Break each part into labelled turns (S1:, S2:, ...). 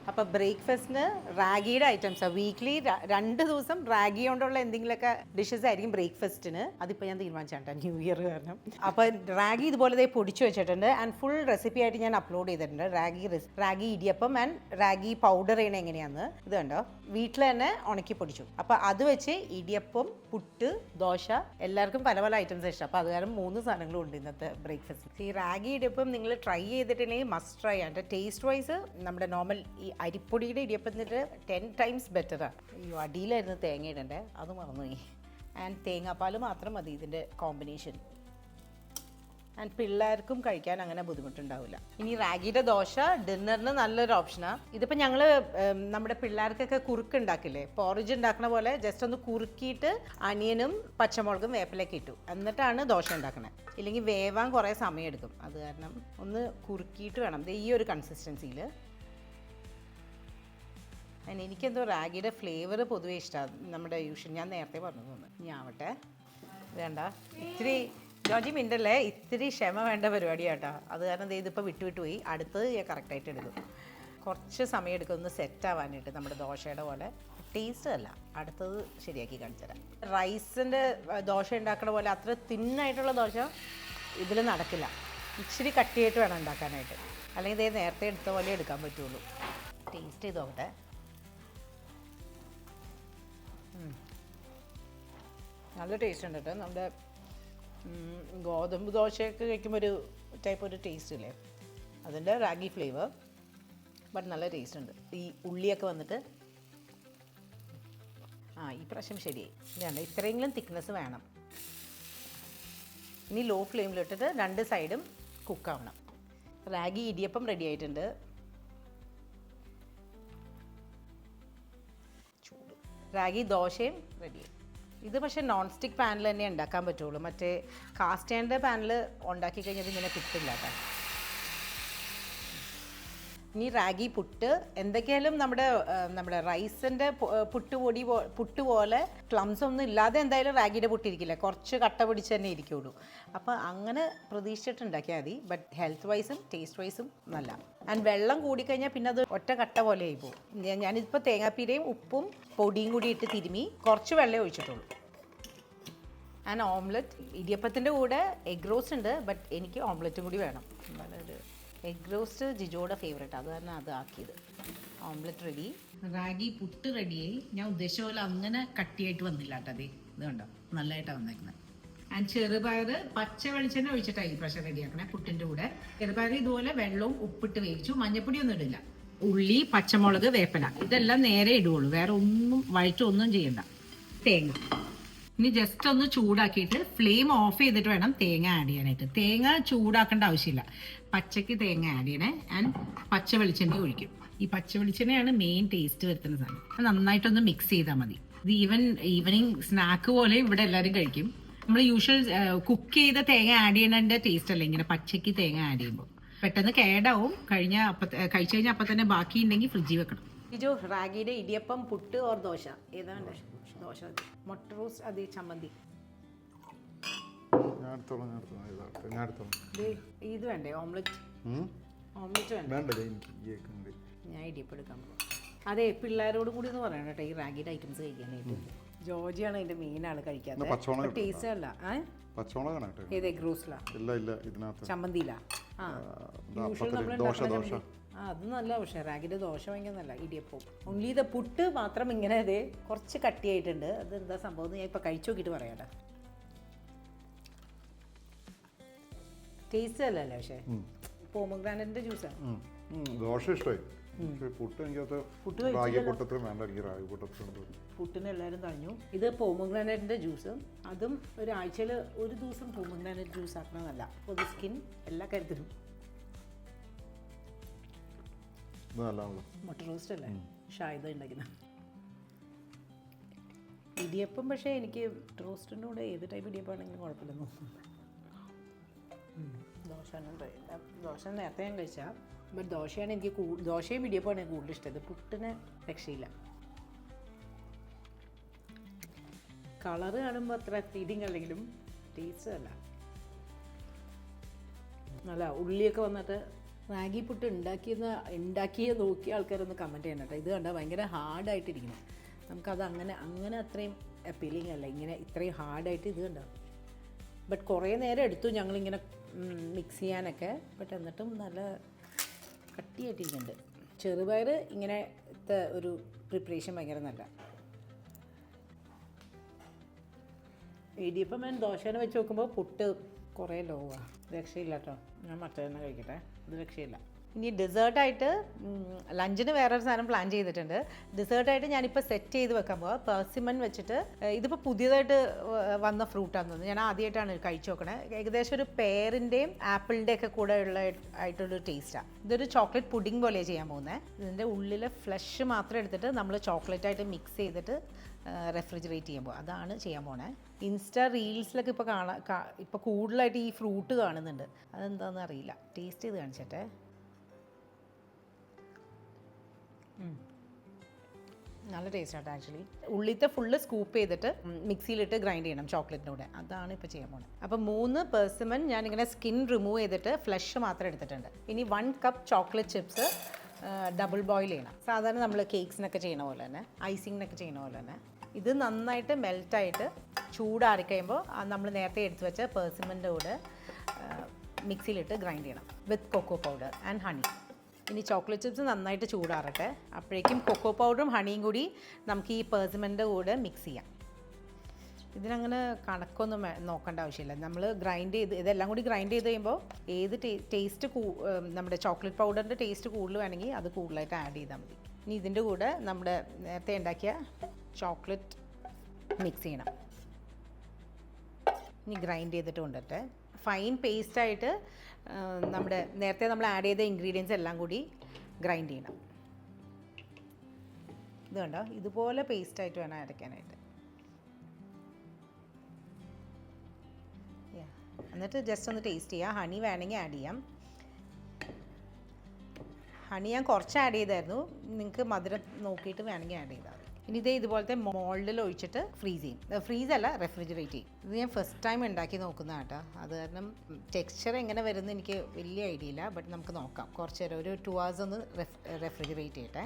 S1: അപ്പോൾ ബ്രേക്ക്ഫാസ്റ്റിന് റാഗിയുടെ ഐറ്റംസാണ്. വീക്ക്ലി 2 ദിവസം റാഗി കൊണ്ടുള്ള എന്തെങ്കിലുമൊക്കെ ഡിഷസ് ആയിരിക്കും ബ്രേക്ക്ഫാസ്റ്റിന്. അതിപ്പോൾ ഞാൻ തീരുമാനിച്ചാട്ടോ ന്യൂ ഇയർ കാരണം. അപ്പോൾ റാഗി ഇതുപോലെ പൊടിച്ചു വെച്ചിട്ടുണ്ട് ആൻഡ് ഫുൾ റെസിപ്പി ആയിട്ട് ഞാൻ അപ്ലോഡ് ചെയ്തിട്ടുണ്ട്. റാഗി ഇടിയപ്പം ആൻഡ് റാഗി പൗഡർ ചെയ്യണ എങ്ങനെയാണെന്ന് ഇത് കണ്ടോ, വീട്ടിൽ തന്നെ ഉണക്കി പൊടിച്ചു. അപ്പോൾ അത് വെച്ച് ഇടിയപ്പം, പുട്ട്, ദോശ എല്ലാവർക്കും പല പല ഐറ്റംസ് ഇഷ്ടം. അപ്പോൾ അത് കാരണം 3 സാധനങ്ങളും ഉണ്ട് ഇന്നത്തെ ബ്രേക്ക്ഫാസ്റ്റ്. ഈ റാഗി ഇടിയപ്പം നിങ്ങൾ ട്രൈ ചെയ്തിട്ടുണ്ടെങ്കിൽ മസ്റ്റ് ട്രൈ ആണ്. ടേസ്റ്റ് വൈസ് നമ്മുടെ നോർമൽ ഈ അരിപ്പൊടിയുടെ ഇടിയപ്പത്തിൻ്റെ 10 times ബെറ്ററാണ്. ഈ അടിയിലായിരുന്നു തേങ്ങ ഇടണ്ടേ, അത് മറന്നുപോയി. ആൻഡ് തേങ്ങാപ്പാൽ മാത്രം മതി ഇതിൻ്റെ കോമ്പിനേഷൻ. ആൻഡ് പിള്ളേർക്കും കഴിക്കാൻ അങ്ങനെ ബുദ്ധിമുട്ടുണ്ടാവില്ല. ഇനി റാഗിയുടെ ദോശ ഡിന്നറിന് നല്ലൊരു ഓപ്ഷനാണ്. ഇതിപ്പോൾ ഞങ്ങൾ നമ്മുടെ പിള്ളേർക്കൊക്കെ കുറുക്ക് ഉണ്ടാക്കില്ലേ, പോറിജ് ഉണ്ടാക്കുന്ന പോലെ ജസ്റ്റ് ഒന്ന് കുറുക്കിയിട്ട് അനിയനും പച്ചമുളകും വേപ്പിലൊക്കെ ഇട്ടു എന്നിട്ടാണ് ദോശ ഉണ്ടാക്കണത്. ഇല്ലെങ്കിൽ വേവാൻ കുറേ സമയം എടുക്കും. അത് കാരണം ഒന്ന് കുറുക്കിയിട്ട് വേണം. ഈ ഒരു കൺസിസ്റ്റൻസിയിൽ. എനിക്കെന്തോ റാഗിയുടെ ഫ്ലേവർ പൊതുവേ ഇഷ്ടമാണ്. നമ്മുടെ യൂഷ്വൽ ഞാൻ നേരത്തെ പറഞ്ഞു തോന്നുന്നു. ഇനി ആവട്ടെ, വേണ്ട ഇത്തിരി ജോജി മിണ്ടല്ലേ, ഇത്തിരി ക്ഷമ വേണ്ട പരിപാടിയാട്ടോ. അത് കാരണം ഇതിപ്പോൾ വിട്ടുപോയി. അടുത്തത് ഞാൻ കറക്റ്റായിട്ട് എടുക്കും. കുറച്ച് സമയം എടുക്കും ഒന്ന് സെറ്റ് ആവാനായിട്ട്. നമ്മുടെ ദോശയുടെ പോലെ ടേസ്റ്റ് അല്ല, അടുത്തത് ശരിയാക്കി കാണിച്ചു തരാം. റൈസിൻ്റെ ദോശ ഉണ്ടാക്കുന്ന പോലെ അത്ര തിന്നായിട്ടുള്ള ദോശ ഇതിൽ നടക്കില്ല. ഇച്ചിരി കട്ടിയായിട്ട് വേണം ഉണ്ടാക്കാനായിട്ട്. അല്ലെങ്കിൽ ഇതേ നേരത്തെ എടുത്ത പോലെ എടുക്കാൻ പറ്റുള്ളൂ. ടേസ്റ്റ് ചെയ്ത് നോക്കട്ടെ. നല്ല ടേസ്റ്റ് ഉണ്ട് കേട്ടോ. നമ്മുടെ ഗോതമ്പ് ദോശയൊക്കെ കഴിക്കുമ്പോൾ ഒരു ടേസ്റ്റ് ഇല്ലേ, അതിൻ്റെ റാഗി ഫ്ലേവർ. ബട്ട് നല്ല ടേസ്റ്റ് ഉണ്ട്. ഈ ഉള്ളിയൊക്കെ വന്നിട്ട് ഈ പ്രാവശ്യം ശരിയായി. ഇതാണ് ഇത്രയെങ്കിലും തിക്നെസ് വേണം. ഇനി ലോ ഫ്ലെയിമിലിട്ടിട്ട് 2 സൈഡും കുക്കാവണം. റാഗി ഇടിയപ്പം റെഡി ആയിട്ടുണ്ട്. ചൂട് റാഗി ദോശയും റെഡിയായി. ഇത് പക്ഷേ നോൺ സ്റ്റിക്ക് പാനിൽ തന്നെ ഉണ്ടാക്കാൻ പറ്റുള്ളൂ. മറ്റേ കാസ്റ്റ് അയണിൻ്റെ പാനിൽ ഉണ്ടാക്കി കഴിഞ്ഞാൽ ഇങ്ങനെ കിട്ടില്ല കേട്ടോ. ഇനി റാഗി പുട്ട് എന്തൊക്കെയായാലും നമ്മുടെ റൈസിൻ്റെ പുട്ട് പോലെ ക്ലംസ് ഒന്നും ഇല്ലാതെ എന്തായാലും റാഗിയുടെ പുട്ടിരിക്കില്ല. കുറച്ച് കട്ട പിടിച്ച് തന്നെ ഇരിക്കുള്ളൂ. അപ്പോൾ അങ്ങനെ പ്രതീക്ഷിച്ചിട്ട് ഉണ്ടാക്കിയാൽ മതി. ബട്ട് ഹെൽത്ത് വൈസും ടേസ്റ്റ് വൈസും നല്ല. ആൻഡ് വെള്ളം കൂടിക്കഴിഞ്ഞാൽ പിന്നെ അത് ഒറ്റ കട്ട പോലെ ആയി പോകും. ഞാനിപ്പോൾ തേങ്ങാപ്പീരയും ഉപ്പും പൊടിയും കൂടി ഇട്ട് തിരുമി കുറച്ച് വെള്ളം ഒഴിച്ചിട്ടുള്ളൂ. And omelette. ഇടിയപ്പത്തിൻ്റെ കൂടെ എഗ് റോസ്റ്റ് ഉണ്ട്, ബട്ട് എനിക്ക് ഓംലെറ്റും കൂടി വേണം. നല്ലൊരു എഗ് റോസ്റ്റ് ജിജോയുടെ ഫേവറേറ്റ്, അത് തന്നെ അത് ആക്കിയത്. Omelette ready. റാഗി പുട്ട് റെഡിയായി. ഞാൻ ഉദ്ദേശിച്ച പോലെ അങ്ങനെ കട്ടിയായിട്ട് വന്നില്ല കേട്ടോ. അത് ഇത് കണ്ടോ, നല്ലതായിട്ടാണ് വന്നേക്കുന്നത്. ആൻഡ് ചെറുപയർ പച്ച വെളിച്ചെണ്ണ ഒഴിച്ചിട്ടായി പക്ഷേ റെഡിയാക്കണേ പുട്ടിൻ്റെ കൂടെ. ചെറുപയർ ഇതുപോലെ വെള്ളവും ഉപ്പിട്ട് വേവിച്ചു. മഞ്ഞപ്പൊടി ഒന്നും ഇടില്ല. ഉള്ളി, പച്ചമുളക്, വേപ്പില ഇതെല്ലാം നേരെ ഇടുകയുള്ളൂ. വേറെ ഒന്നും വഴറ്റൊന്നും ചെയ്യണ്ട. തേങ്ങ ഇനി ജസ്റ്റ് ഒന്ന് ചൂടാക്കിയിട്ട് ഫ്ലെയിം ഓഫ് ചെയ്തിട്ട് വേണം തേങ്ങ ആഡ് ചെയ്യാനായിട്ട്. തേങ്ങ ചൂടാക്കേണ്ട ആവശ്യമില്ല. പച്ചയ്ക്ക് തേങ്ങ ആഡ് ചെയ്യണേ. ആൻഡ് പച്ച വെളിച്ചെണ്ണ ഒഴിക്കും. ഈ പച്ച വെളിച്ചെണ്ണയാണ് മെയിൻ ടേസ്റ്റ് വരുത്തുന്ന സാധനം. നന്നായിട്ടൊന്ന് മിക്സ് ചെയ്താൽ മതി. ഇത് ഈവനിങ് സ്നാക്ക് പോലെ ഇവിടെ എല്ലാവരും കഴിക്കും. നമ്മൾ യൂഷ്വൽ കുക്ക് ചെയ്ത തേങ്ങ ആഡ് ചെയ്യണതിൻ്റെ ടേസ്റ്റ് അല്ല ഇങ്ങനെ പച്ചയ്ക്ക് തേങ്ങ ആഡ് ചെയ്യുമ്പോൾ. പെട്ടെന്ന് കേടാവും. കഴിച്ചു കഴിഞ്ഞാൽ അപ്പം തന്നെ ബാക്കി ഉണ്ടെങ്കിൽ ഫ്രിഡ്ജിൽ വെക്കണം. ഇജോ റാഗിയുടെ ഇടിയപ്പം, പുട്ട് ഓർ ദോശ ഏതാണ്? ദോശ. മുട്ട റോസ്റ്റ് അത് ചമ്മന്തി ഇത് വേണ്ടേ? ഓംലെറ്റ് വേണ്ടേ? ഞാൻ ഇടിയപ്പം എടുക്കാൻ പോകും. അതെ, പിള്ളേരോട് കൂടി ഒന്ന് പറയണം കേട്ടോ ഈ റാഗിയുടെ ഐറ്റംസ് കഴിക്കാനായിട്ട്. ജോർജിയാണ് അതിന്റെ മെയിൻ ആള് കഴിക്കാത്തത്. ടേസ്റ്റ് അല്ല. ഏത് എഗ് റോസ്റ്റിലാ? ചമ്മന്തിയിലാ? അത് നല്ല. പക്ഷേ റാഗിയുടെ ദോശ ഭയങ്കര നല്ല. ഇടിയപ്പം ഓൺലി ഇത് പുട്ട് മാത്രം ഇങ്ങനെ അതെ കുറച്ച് കട്ടിയായിട്ടുണ്ട്. അത് എന്താ സംഭവം ഞാൻ ഇപ്പം കഴിച്ചു നോക്കിയിട്ട് പറയാട്ടാ. ടേസ്റ്റ് അല്ലല്ലേ? പക്ഷേ പോമഗ്രാനൈറ്റിന്റെ ജ്യൂസാണ്.
S2: ദോശ ഇഷ്ടമായി.
S1: പുട്ടിന് എല്ലാവരും തഴഞ്ഞു. ഇത് പോമഗ്രാനൈറ്റിന്റെ ജ്യൂസ്. അതും ഒരാഴ്ചയിൽ ഒരു ദിവസം പോമഗ്രാനൈറ്റ് ജ്യൂസ് ആക്കണമെന്നല്ല. പൊതു സ്കിൻ എല്ലാ കാര്യത്തിലും. മുട്ട റോസ്റ്റ് അല്ലേ ഷായിദ ഉണ്ടാക്കുന്ന ഇടിയപ്പം. പക്ഷേ എനിക്ക് റോസ്റ്റിൻ്റെ കൂടെ ഏത് ടൈപ്പ് ഇടിയപ്പമാണെങ്കിലും കുഴപ്പമില്ലെന്ന് തോന്നുന്നു. ദോശ നേരത്തെ ഞാൻ കഴിച്ചാൽ. ബട്ട് ദോശയാണ് എനിക്ക് ദോശയും ഇടിയപ്പമാണ് എനിക്ക് കൂടുതൽ ഇഷ്ടം. പുട്ടിന് രക്ഷയില്ല. കളറ് കാണുമ്പോൾ അത്ര ഫീഡിങ് അല്ലെങ്കിലും ടേസ്റ്റ് അല്ല. നല്ല ഉള്ളിയൊക്കെ വന്നിട്ട് റാഗി പുട്ട് ഉണ്ടാക്കിയ നോക്കിയ ആൾക്കാരൊന്ന് കമൻറ്റ് ചെയ്യണം കേട്ടോ. ഇത് കണ്ടാൽ ഭയങ്കര ഹാർഡായിട്ടിരിക്കണം. നമുക്കത് അങ്ങനെ അത്രയും അപ്പീലിംഗ് അല്ല, ഇങ്ങനെ ഇത്രയും ഹാർഡായിട്ട് ഇത് കണ്ടോ. ബട്ട് കുറേ നേരം എടുത്തു ഞങ്ങളിങ്ങനെ മിക്സ് ചെയ്യാനൊക്കെ. ബട്ട് എന്നിട്ടും നല്ല കട്ടിയായിട്ടിരിക്കുന്നുണ്ട്. ചെറുപയർ ഇങ്ങനത്തെ ഒരു പ്രിപ്പറേഷൻ ഭയങ്കര നല്ല. ഇടിയപ്പം ഞാൻ ദോശേനെ വെച്ച് നോക്കുമ്പോൾ പുട്ട് കുറേ ലോവാണ്. രക്ഷയില്ല കേട്ടോ. ഞാൻ മറ്റേ തന്നെ കഴിക്കട്ടെ, ഇത് രക്ഷയില്ല. ഇനി ഡെസേർട്ടായിട്ട് ലഞ്ചിന് വേറൊരു സാധനം പ്ലാൻ ചെയ്തിട്ടുണ്ട്. ഡെസേർട്ടായിട്ട് ഞാനിപ്പോൾ സെറ്റ് ചെയ്ത് വെക്കാൻ പോവാം. പെർസിമൺ വെച്ചിട്ട്, ഇതിപ്പോൾ പുതിയതായിട്ട് വന്ന ഫ്രൂട്ടാണെന്ന് തോന്നുന്നു. ഞാൻ ആദ്യമായിട്ടാണ് കഴിച്ചു നോക്കണേ. ഏകദേശം ഒരു പേരിൻ്റെയും ആപ്പിളിൻ്റെ ഒക്കെ കൂടെ ആയിട്ടുള്ളൊരു ടേസ്റ്റാണ്. ഇതൊരു ചോക്ലേറ്റ് പുഡിംഗ് പോലെ ചെയ്യാൻ പോകുന്നത്. ഇതിൻ്റെ ഉള്ളിലെ ഫ്ലഷ് മാത്രം എടുത്തിട്ട് നമ്മൾ ചോക്ലേറ്റായിട്ട് മിക്സ് ചെയ്തിട്ട് റെഫ്രിജറേറ്റ് ചെയ്യുമ്പോൾ അതാണ് ചെയ്യാൻ പോണേ. ഇൻസ്റ്റാ റീൽസിലൊക്കെ ഇപ്പോൾ കൂടുതലായിട്ട് ഈ ഫ്രൂട്ട് കാണുന്നുണ്ട്. അതെന്താണെന്ന് അറിയില്ല. ടേസ്റ്റ് ചെയ്ത് കാണിച്ചിട്ടെ. നല്ല ടേസ്റ്റ് ആട്ടോ ആക്ച്വലി. ഉള്ളിത്തെ ഫുള്ള് സ്കൂപ്പ് ചെയ്തിട്ട് മിക്സിയിലിട്ട് ഗ്രൈൻഡ് ചെയ്യണം ചോക്ലേറ്റിൻ്റെ കൂടെ. അതാണ് ഇപ്പോൾ ചെയ്യാൻ പോകുന്നത്. അപ്പോൾ 3 പെർസിമൺ ഞാനിങ്ങനെ സ്കിൻ റിമൂവ് ചെയ്തിട്ട് ഫ്ലഷ് മാത്രം എടുത്തിട്ടുണ്ട്. ഇനി 1 cup chocolate chips double boil ചെയ്യണം. സാധാരണ നമ്മൾ കേക്ക്സിനൊക്കെ ചെയ്യണ പോലെ തന്നെ, ഐസിങ്ങിനൊക്കെ ചെയ്യണ പോലെ തന്നെ. ഇത് നന്നായിട്ട് മെൽറ്റായിട്ട് ചൂടാറി കഴിയുമ്പോൾ നമ്മൾ നേരത്തെ എടുത്ത് വെച്ച പെർസിമൻ്റെ കൂടെ മിക്സിയിലിട്ട് ഗ്രൈൻഡ് ചെയ്യണം വിത്ത് കൊക്കോ പൗഡർ ആൻഡ് ഹണി. ഇനി ചോക്ലേറ്റ് ചിപ്സ് നന്നായിട്ട് ചൂടാറട്ടെ. അപ്പോഴേക്കും കൊക്കോ പൗഡറും ഹണിയും കൂടി നമുക്ക് ഈ പെർസിമൻ്റെ കൂടെ മിക്സ് ചെയ്യാം. ഇതിനങ്ങനെ കണക്കൊന്നും നോക്കേണ്ട ആവശ്യമില്ല. നമ്മൾ ഇതെല്ലാം കൂടി ഗ്രൈൻഡ് ചെയ്ത് കഴിയുമ്പോൾ ഏത് ടേസ്റ്റ് നമ്മുടെ ചോക്ലേറ്റ് പൗഡറിൻ്റെ ടേസ്റ്റ് കൂടുതൽ വേണമെങ്കിൽ അത് കൂടുതലായിട്ട് ആഡ് ചെയ്താൽ മതി. ഇനി ഇതിൻ്റെ കൂടെ നമ്മുടെ നേരത്തെ ഉണ്ടാക്കിയ ചോക്ലേറ്റ് മിക്സ് ചെയ്യണം. ഇനി ഗ്രൈൻഡ് ചെയ്തിട്ട് കൊണ്ടിട്ട് ഫൈൻ പേസ്റ്റായിട്ട് നേരത്തെ നമ്മൾ ആഡ് ചെയ്ത ഇൻഗ്രീഡിയൻസ് എല്ലാം കൂടി ഗ്രൈൻഡ് ചെയ്യണം. ഇത് കണ്ടോ, ഇതുപോലെ പേസ്റ്റായിട്ട് വേണം അരയ്ക്കാനായിട്ട്. എന്നിട്ട് ജസ്റ്റ് ഒന്ന് ടേസ്റ്റ് ചെയ്യുക. ഹണി വേണമെങ്കിൽ ആഡ് ചെയ്യാം. ഹണി ഞാൻ കുറച്ച് ആഡ് ചെയ്തായിരുന്നു. നിങ്ങൾക്ക് മധുരം നോക്കിയിട്ട് വേണമെങ്കിൽ ആഡ് ചെയ്താൽ മതി. ഇനി ഇതുപോലത്തെ മോൾഡിൽ ഒഴിച്ചിട്ട് ഫ്രീസ് ചെയ്യും. ഫ്രീസല്ല, റെഫ്രിജറേറ്റ് ചെയ്യും. ഇത് ഞാൻ ഫസ്റ്റ് ടൈം ഉണ്ടാക്കി നോക്കുന്നതാണ് കേട്ടോ. അത് കാരണം ടെക്സ്ചർ എങ്ങനെ വരുന്നത് എനിക്ക് വലിയ ഐഡിയ ഇല്ല. ബട്ട് നമുക്ക് നോക്കാം. കുറച്ച് നേരം ഒരു 2 hours ഒന്ന് റെഫ്രിജറേറ്റ് ചെയ്യട്ടെ.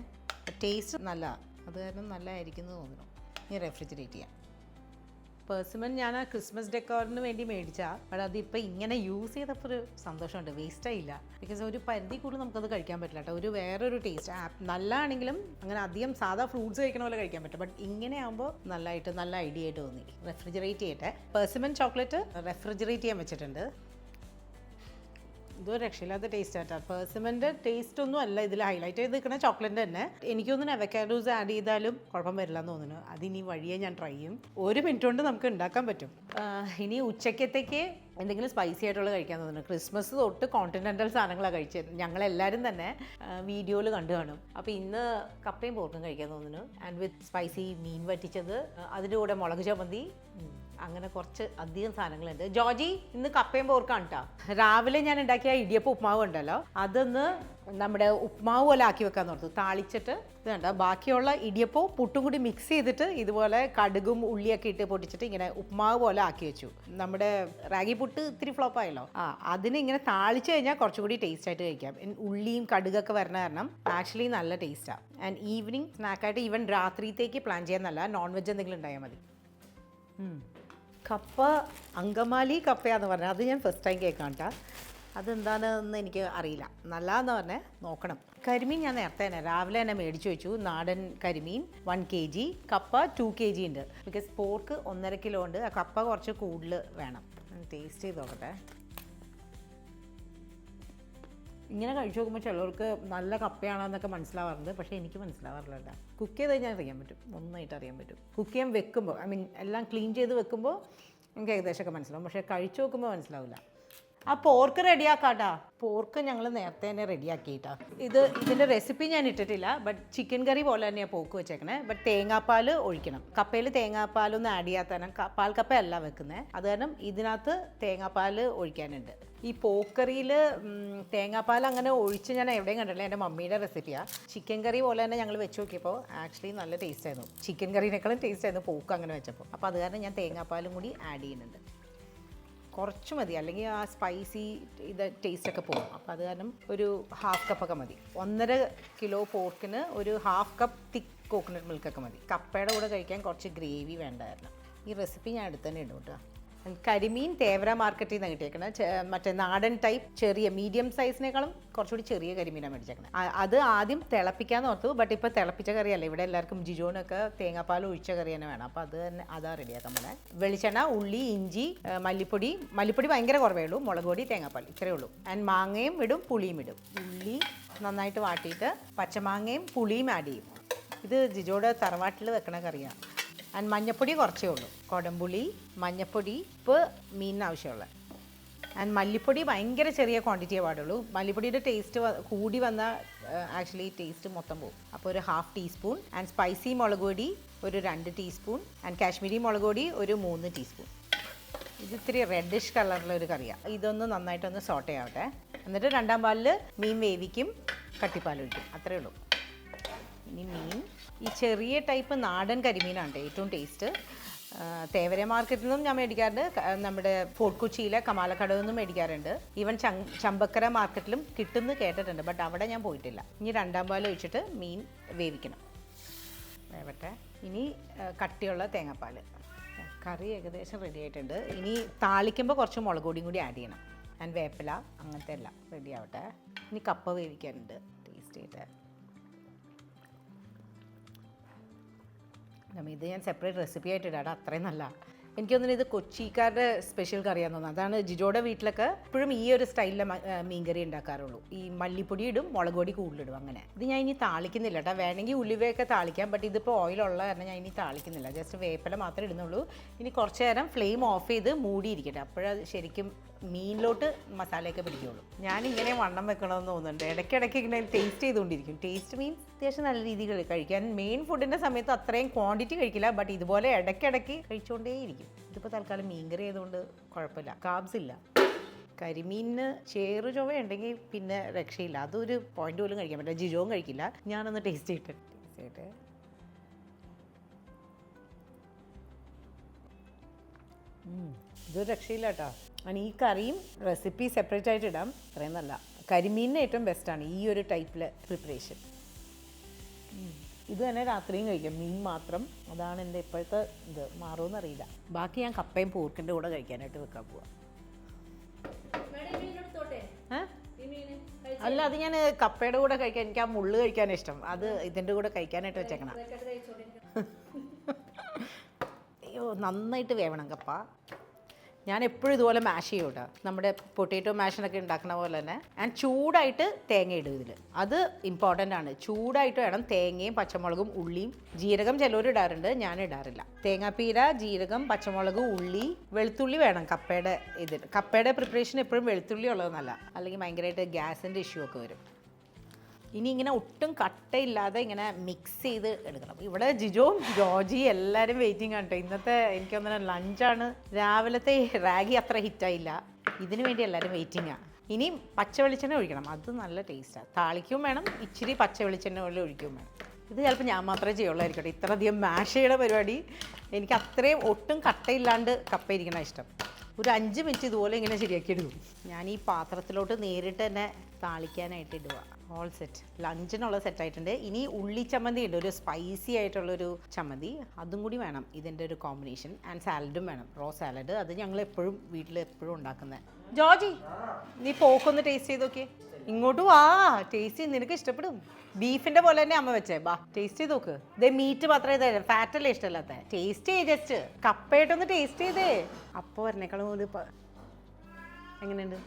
S1: ടേസ്റ്റ് നല്ലതാണ്. അത് കാരണം നല്ലതായിരിക്കും എന്ന് തോന്നുന്നു. ഇനി റെഫ്രിജറേറ്റ് ചെയ്യാം. പെർസിമൺ ഞാൻ ആ ക്രിസ്മസ് ഡെക്കോറിന് വേണ്ടി മേടിച്ചാൽ, ബട്ട് അതിപ്പോൾ ഇങ്ങനെ യൂസ് ചെയ്തപ്പോൾ ഒരു സന്തോഷമുണ്ട്. വേസ്റ്റായില്ല. ബിക്കോസ് ഒരു പരിധി കൂടുതൽ നമുക്കത് കഴിക്കാൻ പറ്റില്ല കേട്ടോ. വേറൊരു ടേസ്റ്റ്. നല്ലതാണെങ്കിലും അങ്ങനെ അധികം സാധാ ഫ്രൂട്ട്സ് കഴിക്കണ പോലെ കഴിക്കാൻ പറ്റും. ബട്ട് ഇങ്ങനെ ആകുമ്പോൾ നല്ല ഐഡിയ ആയിട്ട് തോന്നി. റെഫ്രിജറേറ്റ് ചെയ്യട്ടെ. പെർസിമൺ ചോക്ലേറ്റ് റെഫ്രിജറേറ്റ് ചെയ്യാൻ വെച്ചിട്ടുണ്ട്. ഇതൊരു രക്ഷയില്ലാത്ത ടേസ്റ്റ് ആട്ടോ. പെർസിമൻ്റെ ടേസ്റ്റ് ഒന്നും അല്ല ഇതിൽ ഹൈലൈറ്റ് ചെയ്ത് നിൽക്കുന്ന ചോക്ലേറ്റ് തന്നെ. എനിക്കൊന്നും അവക്കാഡോസ് ആഡ് ചെയ്താലും കുഴപ്പം വരില്ല എന്ന് തോന്നുന്നു. അതിനി വഴിയെ ഞാൻ ട്രൈ ചെയ്യും. 1 മിനിറ്റ് കൊണ്ട് നമുക്ക് ഉണ്ടാക്കാൻ പറ്റും. ഇനി ഉച്ചക്കത്തേക്ക് എന്തെങ്കിലും സ്പൈസി ആയിട്ടുള്ള കഴിക്കാൻ തോന്നുന്നു. ക്രിസ്മസ് തൊട്ട് കോണ്ടിനെൻ്റൽ സാധനങ്ങളാണ് കഴിച്ചത്. ഞങ്ങളെല്ലാവരും തന്നെ വീഡിയോയിൽ കണ്ടു കാണും. അപ്പോൾ ഇന്ന് കപ്പയും പോർക്കും കഴിക്കാൻ തോന്നുന്നു. ആൻഡ് വിത്ത് സ്പൈസി മീൻ വറ്റിച്ചത്, അതിൻ്റെ കൂടെ മുളക് ചമ്മന്തി, അങ്ങനെ കുറച്ച് അധികം സാധനങ്ങളുണ്ട്. ജോർജി ഇന്ന് കപ്പയും പോർക്കാണ് കേട്ടോ. രാവിലെ ഞാൻ ഉണ്ടാക്കിയ ഇടിയപ്പം ഉപ്മാവ് ഉണ്ടല്ലോ, അതൊന്ന് നമ്മുടെ ഉപ്മാവ് പോലെ ആക്കി വെക്കാൻ ഓർത്തു. താളിച്ചിട്ട് ഇത് കണ്ടോ, ബാക്കിയുള്ള ഇടിയപ്പവും പുട്ടും കൂടി മിക്സ് ചെയ്തിട്ട് ഇതുപോലെ കടുകും ഉള്ളിയൊക്കെ ഇട്ട് പൊട്ടിച്ചിട്ട് ഇങ്ങനെ ഉപ്മാവ് പോലെ ആക്കി വെച്ചു. നമ്മുടെ റാഗി പുട്ട് ഇത്തിരി ഫ്ലോപ്പ് ആയല്ലോ, അതിന് ഇങ്ങനെ താളിച്ച് കഴിഞ്ഞാൽ കുറച്ചുകൂടി ടേസ്റ്റ് ആയിട്ട് കഴിക്കാം. ഉള്ളിയും കടുകൊക്കെ വരണ കാരണം ആക്ച്വലി നല്ല ടേസ്റ്റാണ്. ആൻഡ് ഈവനിങ് സ്നാക്കായിട്ട് ഈവൻ രാത്രിത്തേക്ക് പ്ലാൻ ചെയ്യാൻ നല്ല നോൺ വെജ് എന്തെങ്കിലും ഉണ്ടായാൽ മതി. കപ്പ അങ്കമാലി കപ്പയാന്ന് പറഞ്ഞാൽ അത് ഞാൻ ഫസ്റ്റ് ടൈം കേൾക്കാം കേട്ടോ. അതെന്താണെന്ന് എനിക്ക് അറിയില്ല. നല്ലതെന്ന് പറഞ്ഞാൽ നോക്കണം. കരിമീൻ ഞാൻ നേരത്തെ തന്നെ രാവിലെ തന്നെ മേടിച്ചു വെച്ചു. നാടൻ കരിമീൻ 1 kg, കപ്പ 2 kg ഉണ്ട്. ബിക്കോസ് പോർക്ക് 1.5 kg ഉണ്ട്. ആ കപ്പ കുറച്ച് കൂടുതൽ വേണം. ടേസ്റ്റ് ചെയ്ത് നോക്കട്ടെ. ഇങ്ങനെ കഴിച്ചു നോക്കുമ്പോൾ ചിലർക്ക് നല്ല കപ്പയാണെന്നൊക്കെ മനസ്സിലാവാറുണ്ട്. പക്ഷേ എനിക്ക് മനസ്സിലാവാറില്ല കേട്ടോ. കുക്ക് ചെയ്ത് കഴിഞ്ഞാൽ അറിയാൻ പറ്റും, നന്നായിട്ട് അറിയാൻ പറ്റും. കുക്ക് ചെയ്യാൻ വെക്കുമ്പോൾ എല്ലാം ക്ലീൻ ചെയ്ത് വെക്കുമ്പോൾ എനിക്ക് ഏകദേശമൊക്കെ മനസ്സിലാവും. പക്ഷേ കഴിച്ചു നോക്കുമ്പോൾ മനസ്സിലാവില്ല. ആ പോർക്ക് റെഡിയാക്കാട്ടാ. പോർക്ക് ഞങ്ങൾ നേരത്തെ തന്നെ റെഡിയാക്കിയിട്ടാ. ഇതിൻ്റെ റെസിപ്പി ഞാൻ ഇട്ടിട്ടില്ല. ബട്ട് ചിക്കൻ കറി പോലെ തന്നെയാണ് പോർക്ക് വെച്ചേക്കണേ. ബട്ട് തേങ്ങാപ്പാൽ ഒഴിക്കണം. കപ്പയിൽ തേങ്ങാപ്പാലൊന്നും ആഡ് ചെയ്യാത്ത പാൽക്കപ്പയല്ല വെക്കുന്നത്. അത് കാരണം ഇതിനകത്ത് തേങ്ങാപ്പാൽ ഒഴിക്കാനുണ്ട്. ഈ പോക്കറിയിൽ തേങ്ങാപ്പാൽ അങ്ങനെ ഒഴിച്ച് ഞാൻ എവിടെയും കണ്ടില്ല. എൻ്റെ മമ്മിയുടെ റെസിപ്പിയാണ്. ചിക്കൻ കറി പോലെ തന്നെ ഞങ്ങൾ വെച്ച് നോക്കിയപ്പോൾ ആക്ച്വലി നല്ല ടേസ്റ്റ് ആയിരുന്നു. ചിക്കൻ കറിനേക്കാളും ടേസ്റ്റ് ആയിരുന്നു പോക്ക് അങ്ങനെ വെച്ചപ്പോൾ. അപ്പോൾ അത് കാരണം ഞാൻ തേങ്ങാപ്പാലും കൂടി ആഡ് ചെയ്യുന്നുണ്ട്. കുറച്ച് മതി, അല്ലെങ്കിൽ ആ സ്പൈസി ഇത് ടേസ്റ്റൊക്കെ പോകും. അപ്പോൾ അത് കാരണം ഒരു 1/2 കപ്പൊക്കെ മതി. 1.5 കിലോ പോർക്കിന് ഒരു 1/2 കപ്പ് തിക്ക് കോക്കനട്ട് മിൽക്കൊക്കെ മതി. കപ്പയുടെ കൂടെ കഴിക്കാൻ കുറച്ച് ഗ്രേവി വേണ്ടായിരുന്നു. ഈ റെസിപ്പി ഞാൻ അടുത്ത് തന്നെ ഇടും കേട്ടോ. കരിമീൻ തേവര മാർക്കറ്റിൽ നിന്ന് കിട്ടിയേക്കണത്. മറ്റേ നാടൻ ടൈപ്പ് ചെറിയ മീഡിയം സൈസിനേക്കാളും കുറച്ചുകൂടി ചെറിയ കരിമീനാണ് മേടിച്ചേക്കണത്. അത് ആദ്യം തിളപ്പിക്കാമെന്ന് ഓർത്തു. ബട്ട് ഇപ്പോൾ തിളപ്പിച്ച കറിയല്ല, ഇവിടെ എല്ലാവർക്കും ജിജോനൊക്കെ തേങ്ങാപ്പാൽ ഒഴിച്ച കറി തന്നെ വേണം. അപ്പോൾ അത് തന്നെ അതാ റെഡിയാക്കാൻ പോണേ. വെളിച്ചെണ്ണ, ഉള്ളി, ഇഞ്ചി, മല്ലിപ്പൊടി ഭയങ്കര കുറവേ ഉള്ളൂ, മുളക് പൊടി, തേങ്ങാപ്പാൽ ഇത്രയേ ഉള്ളൂ. ആൻഡ് മാങ്ങയും ഇടും, പുളിയും ഇടും. ഉള്ളി നന്നായിട്ട് വാട്ടിയിട്ട് പച്ചമാങ്ങയും പുളിയും ആഡ് ചെയ്യും. ഇത് ജിജോയുടെ തറവാട്ടിൽ വെക്കണ കറിയാണ്. ആൻഡ് മഞ്ഞപ്പൊടി കുറച്ചേ ഉള്ളൂ. കുടംപുളി, മഞ്ഞപ്പൊടി, ഉപ്പ്, മീനിന് ആവശ്യമുള്ള. ആൻഡ് മല്ലിപ്പൊടി ഭയങ്കര ചെറിയ ക്വാണ്ടിറ്റിയേ പാടുള്ളൂ. മല്ലിപ്പൊടിയുടെ ടേസ്റ്റ് കൂടി വന്നാൽ ആക്ച്വലി ടേസ്റ്റ് മൊത്തം പോകും. അപ്പോൾ ഒരു 1/2 ടീസ്പൂൺ. ആൻഡ് സ്പൈസി മുളക് പൊടി ഒരു 2 ടീസ്പൂൺ. ആൻഡ് കാശ്മീരി മുളക് പൊടി ഒരു 3 ടീസ്പൂൺ. ഇത് ഇത്തിരി റെഡിഷ് കളറിലൊരു കറിയാണ്. ഇതൊന്ന് നന്നായിട്ടൊന്ന് സോട്ട് ചെയ്യാവട്ടെ. എന്നിട്ട് 2ാം പാലിൽ മീൻ വേവിക്കും, കട്ടിപ്പാൽ ഒഴിക്കും, അത്രയേ ഉള്ളൂ. ഇനി മീൻ ഈ ചെറിയ ടൈപ്പ് നാടൻ കരിമീനാണ് ഏറ്റവും ടേസ്റ്റ്. തേവര മാർക്കറ്റിൽ നിന്നും ഞാൻ മേടിക്കാറുണ്ട്, നമ്മുടെ ഫോർട്ട് കൊച്ചിയിലെ കമാലക്കടയിൽ നിന്നും മേടിക്കാറുണ്ട്. ഈവൻ ചമ്പക്കര മാർക്കറ്റിലും കിട്ടുമെന്ന് കേട്ടിട്ടുണ്ട്, ബട്ട് അവിടെ ഞാൻ പോയിട്ടില്ല. ഇനി 2ാം പാൽ ഒഴിച്ചിട്ട് മീൻ വേവിക്കണം, വേവട്ടെ. ഇനി കട്ടിയുള്ള തേങ്ങാപ്പാൽ. കറി ഏകദേശം റെഡി ആയിട്ടുണ്ട്. ഇനി താളിക്കുമ്പോൾ കുറച്ച് മുളക് പൊടിയും കൂടി ആഡ് ചെയ്യണം. ആൻഡ് വേപ്പില, അങ്ങനത്തെ എല്ലാം റെഡി ആവട്ടെ. ഇനി കപ്പ വേവിക്കാനുണ്ട്, ടേസ്റ്റ് ചെയ്തിട്ട്. ഇത് ഞാൻ സെപ്പറേറ്റ് റെസിപ്പി ആയിട്ട് ഇടാം, അത്രയും നല്ല. എനിക്ക് തോന്നുന്നു ഇത് കൊച്ചിക്കാരുടെ സ്പെഷ്യൽ കറിയാന്ന് തോന്നുന്നു. അതാണ് ജിജോയുടെ വീട്ടിലൊക്കെ ഇപ്പോഴും ഈ ഒരു സ്റ്റൈലിലെ മീൻകറി ഉണ്ടാക്കാറുള്ളൂ. ഈ മല്ലിപ്പൊടി ഇടും, മുളക് പൊടി കൂടുതലിടും, അങ്ങനെ. ഇത് ഞാൻ ഇനി താളിക്കുന്നില്ല കേട്ടോ. വേണമെങ്കിൽ ഉലുവയൊക്കെ താളിക്കാം, ബട്ട് ഇതിപ്പോൾ ഓയിലുള്ള കാരണം ഞാൻ ഇനി താളിക്കുന്നില്ല. ജസ്റ്റ് വേപ്പില മാത്രമേ ഇടുന്നുള്ളൂ. ഇനി കുറച്ച് നേരം ഫ്ലെയിം ഓഫ് ചെയ്ത് മൂടിയിരിക്കട്ടെ, അപ്പോഴത് ശരിക്കും മീനിലോട്ട് മസാലയൊക്കെ പിടിക്കുള്ളൂ. ഞാനിങ്ങനെ വണ്ണം വെക്കണമെന്ന് തോന്നുന്നുണ്ട്. ഇടയ്ക്കിടയ്ക്ക് ഇങ്ങനെ ടേസ്റ്റ് ചെയ്തുകൊണ്ടിരിക്കും. ടേസ്റ്റ് മീൻസ് അത്യാവശ്യം നല്ല രീതിയിൽ കഴിക്കാൻ. മെയിൻ ഫുഡിൻ്റെ സമയത്ത് അത്രയും ക്വാണ്ടിറ്റി കഴിക്കില്ല, ബട്ട് ഇതുപോലെ ഇടയ്ക്കിടയ്ക്ക് കഴിച്ചുകൊണ്ടേയിരിക്കും. ഇതിപ്പോൾ തൽക്കാലം മീൻകറി ആയതുകൊണ്ട് കുഴപ്പമില്ല, കാബ്സ് ഇല്ല. കരിമീനിന് ചേറു ചൊവ്വ ഉണ്ടെങ്കിൽ പിന്നെ രക്ഷയില്ല, അതൊരു പോയിന്റ് പോലും കഴിക്കാൻ പറ്റില്ല. ജിജോവും കഴിക്കില്ല. ഞാനൊന്ന് ടേസ്റ്റ് ചെയ്തിട്ട് ഇതൊരു രക്ഷയില്ല കേട്ടോ. അങ്ങനെ ഈ കറിയും റെസിപ്പി സെപ്പറേറ്റ് ആയിട്ട് ഇടാം, അത്രയും നല്ല. കരിമീനിന് ഏറ്റവും ബെസ്റ്റാണ് ഈ ഒരു ടൈപ്പിലെ പ്രിപ്പറേഷൻ. ഇത് തന്നെ രാത്രിയും കഴിക്കാം, മീൻ മാത്രം. അതാണ് എൻ്റെ ഇപ്പോഴത്തെ ഇത്. മാറുമെന്നറിയില്ല. ബാക്കി ഞാൻ കപ്പയും പോർക്കിൻ്റെ കൂടെ കഴിക്കാനായിട്ട് വെക്കാൻ പോവാം. അല്ല, അത് ഞാൻ കപ്പയുടെ കൂടെ കഴിക്കാൻ, എനിക്ക് ആ മുള്ള് കഴിക്കാനാണ് ഇഷ്ടം. അത് ഇതിൻ്റെ കൂടെ കഴിക്കാനായിട്ട് വെച്ചേക്കണം. അയ്യോ, നന്നായിട്ട് വേവണം കപ്പ. ഞാൻ എപ്പോഴും ഇതുപോലെ മാഷ് ചെയ്യും കേട്ടോ, നമ്മുടെ പൊട്ടാറ്റോ മാഷിനൊക്കെ ഉണ്ടാക്കുന്ന പോലെ തന്നെ. ആൻഡ് ചൂടായിട്ട് തേങ്ങ ഇടും ഇതിൽ, അത് ഇമ്പോർട്ടൻ്റ് ആണ്. ചൂടായിട്ട് വേണം തേങ്ങയും പച്ചമുളകും ഉള്ളിയും ജീരകം ചിലവർ ഇടാറുണ്ട്, ഞാൻ ഇടാറില്ല. തേങ്ങാപ്പീര, ജീരകം, പച്ചമുളക്, ഉള്ളി, വെളുത്തുള്ളി വേണം കപ്പയുടെ ഇതിൽ. കപ്പയുടെ പ്രിപ്പറേഷൻ എപ്പോഴും വെളുത്തുള്ളി ഉള്ളത് നല്ല, അല്ലെങ്കിൽ ഭയങ്കരമായിട്ട് ഗ്യാസിൻ്റെ ഇഷ്യൂ ഒക്കെ വരും. ഇനി ഇങ്ങനെ ഒട്ടും കട്ടയില്ലാതെ ഇങ്ങനെ മിക്സ് ചെയ്ത് എടുക്കണം. ഇവിടെ ജിജോയും ജോജി എല്ലാവരും വെയിറ്റിംഗ് ആണ് കേട്ടോ. ഇന്നത്തെ എനിക്ക് തോന്നുന്നു ലഞ്ചാണ്. രാവിലത്തെ റാഗി അത്ര ഹിറ്റായില്ല, ഇതിനു വേണ്ടി എല്ലാവരും വെയിറ്റിംഗാണ്. ഇനി പച്ച വെളിച്ചെണ്ണ ഒഴിക്കണം, അത് നല്ല ടേസ്റ്റാണ്. താളിക്കും വേണം, ഇച്ചിരി പച്ച വെളിച്ചെണ്ണ പോലെ ഒഴിക്കും വേണം. ഇത് ചിലപ്പോൾ ഞാൻ മാത്രമേ ചെയ്യുള്ളായിരിക്കട്ടെ, ഇത്രയധികം മാഷ് ചെയ്യണ പരിപാടി. എനിക്ക് അത്രയും ഒട്ടും കട്ടയില്ലാണ്ട് കപ്പ ഇരിക്കണം ഇഷ്ടം. ഒരു 5 മിനിറ്റ് ഇതുപോലെ ഇങ്ങനെ ശരിയാക്കി എടുക്കും. ഞാൻ ഈ പാത്രത്തിലോട്ട് നേരിട്ട് തന്നെ താളിക്കാനായിട്ട് ഇടുക. ഓൾ സെറ്റ്, ലഞ്ചിനുള്ള സെറ്റായിട്ടുണ്ട്. ഇനി ഉള്ളി ചമ്മന്തി ഉണ്ട്, ഒരു സ്പൈസി ആയിട്ടുള്ളൊരു ചമ്മന്തി, അതും കൂടി വേണം ഇതിൻ്റെ ഒരു കോമ്പിനേഷൻ. ആൻഡ് സാലഡും വേണം, റോ സാലഡ്. അത് ഞങ്ങൾ എപ്പോഴും വീട്ടിൽ എപ്പോഴും ഉണ്ടാക്കുന്നത്. ജോർജി, നീ പോക്കൊന്ന് ടേസ്റ്റ് ചെയ്ത് നോക്കിയേ. ഇങ്ങോട്ട് വാ, ടേസ്റ്റ് ചെയ്ത്, നിനക്ക് ഇഷ്ടപ്പെടും. ബീഫിന്റെ പോലെ തന്നെ അമ്മ വെച്ചേ, ബാ ടേസ്റ്റ് ചെയ്ത് നോക്ക്. ഇതേ മീറ്റ് മാത്രമേ ഇതേ, ഫാറ്റല്ലേ ഇഷ്ടമല്ലാത്ത. ടേസ്റ്റ് ചെയ്യ്, ജസ്റ്റ് കപ്പയായിട്ടൊന്ന് ടേസ്റ്റ് ചെയ്തേ. അപ്പോൾ വരണേക്കാളും കൂടി എങ്ങനെയുണ്ട്?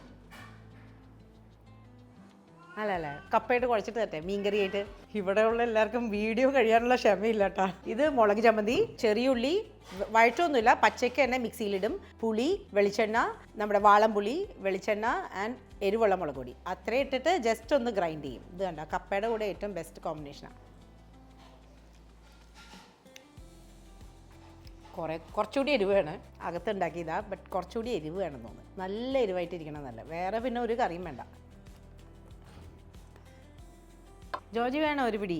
S1: അല്ല, കപ്പയായിട്ട് കുഴച്ചിട്ട് തരട്ടെ, മീൻകറിയായിട്ട്. ഇവിടെയുള്ള എല്ലാവർക്കും വീഡിയോ കഴിയാനുള്ള ക്ഷമയില്ല കേട്ടോ. ഇത് മുളക് ചമ്മന്തി, ചെറിയുള്ളി, വഴറ്റൊന്നുമില്ല, പച്ചയ്ക്ക് തന്നെ മിക്സിയിലിടും. പുളി, വെളിച്ചെണ്ണ, നമ്മുടെ വാളംപുളി, വെളിച്ചെണ്ണ ആൻഡ് എരിവുള്ള മുളക് പൊടി, അത്രയും ഇട്ടിട്ട് ജസ്റ്റ് ഒന്ന് ഗ്രൈൻഡ് ചെയ്യും. ഇത് കണ്ട കപ്പയുടെ കൂടെ ഏറ്റവും ബെസ്റ്റ് കോമ്പിനേഷനാണ്. കുറച്ചുകൂടി എരിവ് വേണം, അകത്തുണ്ടാക്കിയതാ, ബട്ട് കുറച്ചുകൂടി എരിവ് വേണം തോന്നുന്നു. നല്ല എരിവായിട്ടിരിക്കണം, നല്ല. വേറെ പിന്നെ ഒരു കറിയും വേണ്ട. ജോർജി വേണോ ഒരു പിടി?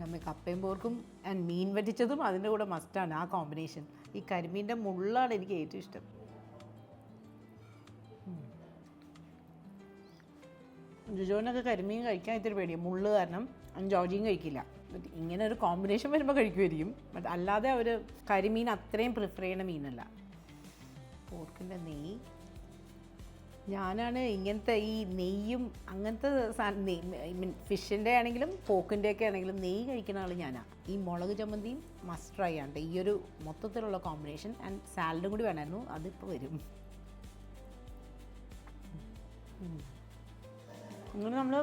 S1: നമ്മൾ കപ്പയും പോർക്കും ആൻഡ് മീൻ വറ്റിച്ചതും അതിൻ്റെ കൂടെ മസ്റ്റാണ് ആ കോമ്പിനേഷൻ. ഈ കരിമീൻ്റെ മുള്ളാണ് എനിക്ക് ഏറ്റവും ഇഷ്ടം. ജോജോനൊക്കെ കരിമീൻ കഴിക്കാൻ ഇത്തിരി പേടിയാണ്, മുള്ള് കാരണം. ജോജിയും കഴിക്കില്ല. ബട്ട് ഇങ്ങനെ ഒരു കോമ്പിനേഷൻ വരുമ്പോൾ കഴിക്കുമായിരിക്കും. ബട്ട് അല്ലാതെ അവർ കരിമീൻ അത്രയും പ്രിഫർ ചെയ്യണ മീനല്ല. പോർക്കിൻ്റെ നെയ്യ്, ഞാനാണ് ഇങ്ങനത്തെ ഈ നെയ്യും അങ്ങനത്തെ ഫിഷിൻ്റെ ആണെങ്കിലും പോക്കിൻ്റെയൊക്കെ ആണെങ്കിലും നെയ്യ് കഴിക്കുന്ന ആൾ ഞാനാണ്. ഈ മുളക് ചമ്മന്തിയും മസ്റ്റ് ട്രൈ ആണ്. ഈ ഒരു മൊത്തത്തിലുള്ള കോമ്പിനേഷൻ. ആൻഡ് സാലഡും കൂടി വേണമായിരുന്നു, അതിപ്പോൾ വരും. അങ്ങനെ നമ്മൾ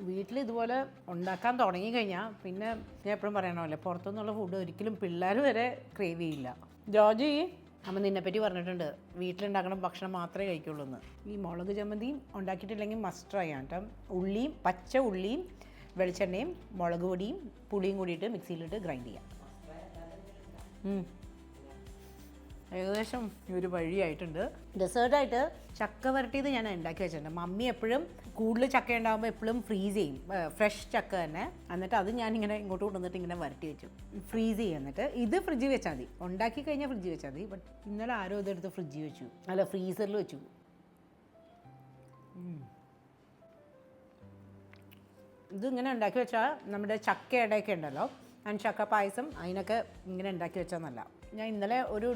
S1: വീട്ടിൽ ഇതുപോലെ ഉണ്ടാക്കാൻ തുടങ്ങിക്കഴിഞ്ഞാൽ പിന്നെ ഞാൻ എപ്പോഴും പറയണമല്ലോ, പുറത്തുനിന്നുള്ള ഫുഡ് ഒരിക്കലും പിള്ളേർ വരെ ക്രേവ് ചെയ്യില്ല. ജോർജി അമ്മ നിന്നെപ്പറ്റി പറഞ്ഞിട്ടുണ്ട്, വീട്ടിലുണ്ടാക്കുന്ന ഭക്ഷണം മാത്രമേ കഴിക്കുള്ളൂ എന്ന്. ഈ മുളക് ചമ്മന്തിയും ഉണ്ടാക്കിയിട്ടില്ലെങ്കിൽ മസ്റ്റ് ട്രൈ ആണ് കേട്ടോ. ഉള്ളിയും പച്ച ഉള്ളിയും വെളിച്ചെണ്ണയും മുളക് പൊടിയും പുളിയും കൂടിയിട്ട് മിക്സിയിലിട്ട് ഗ്രൈൻഡ് ചെയ്യാം. ഏകദേശം ഒരു വഴിയായിട്ടുണ്ട്. ഡെസേർട്ടായിട്ട് ചക്ക വരട്ടിയത് ഞാൻ ഉണ്ടാക്കി വെച്ചിട്ടുണ്ട്. മമ്മി എപ്പോഴും കൂടുതൽ ചക്ക ഉണ്ടാകുമ്പോൾ എപ്പോഴും ഫ്രീസ് ചെയ്യും, ഫ്രഷ് ചക്ക തന്നെ. എന്നിട്ട് അത് ഞാനിങ്ങനെ ഇങ്ങോട്ട് കൊണ്ടുവന്നിട്ട് ഇങ്ങനെ വരട്ടി വെച്ചു, ഫ്രീസ് ചെയ്യും. എന്നിട്ട് ഇത് ഫ്രിഡ്ജിൽ വെച്ചാൽ മതി, ഉണ്ടാക്കി കഴിഞ്ഞാൽ ഫ്രിഡ്ജിൽ വെച്ചാൽ മതി. ബട്ട് ഇന്നലെ ആരോ ഇതെടുത്ത് ഫ്രിഡ്ജിൽ വെച്ചു, അല്ല ഫ്രീസറിൽ വെച്ചു. ഇത് ഇങ്ങനെ ഉണ്ടാക്കി വെച്ചാൽ നമ്മുടെ ചക്കയുടെയൊക്കെ ഉണ്ടല്ലോ, ആൻഡ് ചക്ക പായസം അതിനൊക്കെ ഇങ്ങനെ ഉണ്ടാക്കി വെച്ചാൽ നല്ല. ഞാൻ ഇന്നലെ ഒരു